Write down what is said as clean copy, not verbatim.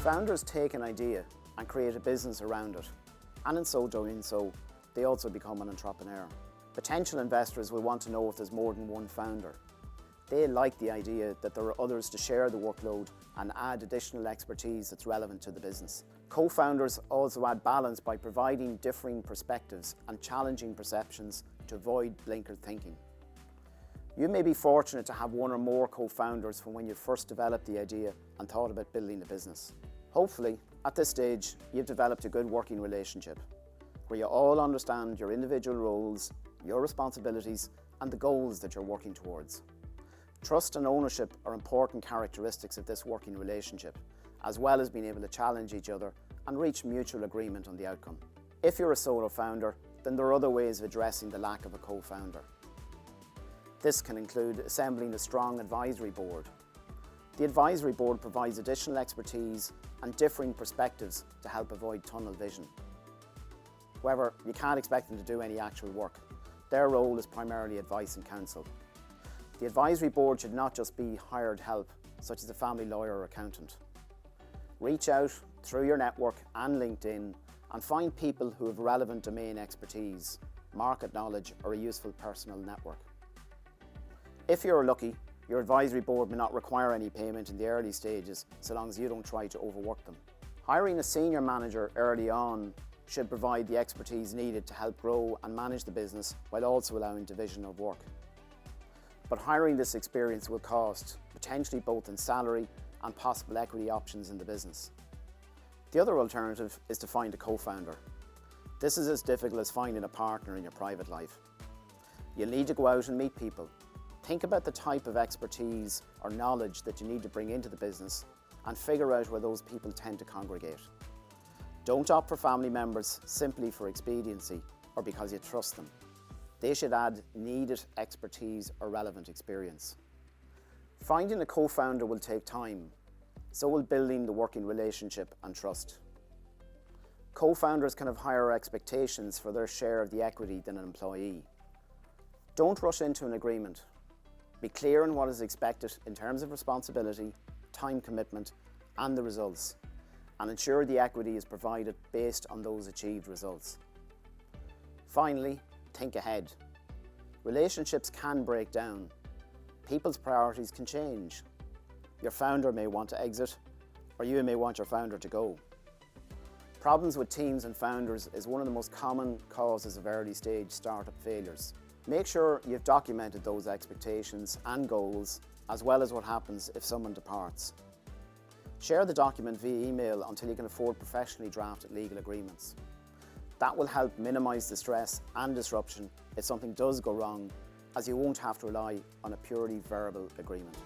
Founders take an idea and create a business around it, and in so doing they also become an entrepreneur. Potential investors will want to know if there's more than one founder. They like the idea that there are others to share the workload and add additional expertise that's relevant to the business. Co-founders also add balance by providing differing perspectives and challenging perceptions to avoid blinkered thinking. You may be fortunate to have one or more co-founders from when you first developed the idea and thought about building the business. Hopefully, at this stage, you've developed a good working relationship where you all understand your individual roles, your responsibilities, and the goals that you're working towards. Trust and ownership are important characteristics of this working relationship, as well as being able to challenge each other and reach mutual agreement on the outcome. If you're a solo founder, then there are other ways of addressing the lack of a co-founder. This can include assembling a strong advisory board. The advisory board provides additional expertise and differing perspectives to help avoid tunnel vision. However, you can't expect them to do any actual work. Their role is primarily advice and counsel. The advisory board should not just be hired help, such as a family lawyer or accountant. Reach out through your network and LinkedIn and find people who have relevant domain expertise, market knowledge, or a useful personal network. If you're lucky, your advisory board may not require any payment in the early stages, so long as you don't try to overwork them. Hiring a senior manager early on should provide the expertise needed to help grow and manage the business while also allowing division of work. But hiring this experience will cost, potentially both in salary and possible equity options in the business. The other alternative is to find a co-founder. This is as difficult as finding a partner in your private life. You'll need to go out and meet people. Think about the type of expertise or knowledge that you need to bring into the business and figure out where those people tend to congregate. Don't opt for family members simply for expediency or because you trust them. They should add needed expertise or relevant experience. Finding a co-founder will take time, so will building the working relationship and trust. Co-founders can have higher expectations for their share of the equity than an employee. Don't rush into an agreement. Be clear on what is expected in terms of responsibility, time commitment, and the results, and ensure the equity is provided based on those achieved results. Finally, think ahead. Relationships can break down. People's priorities can change. Your founder may want to exit, or you may want your founder to go. Problems with teams and founders is one of the most common causes of early stage startup failures. Make sure you've documented those expectations and goals, as well as what happens if someone departs. Share the document via email until you can afford professionally drafted legal agreements. That will help minimise the stress and disruption if something does go wrong, as you won't have to rely on a purely verbal agreement.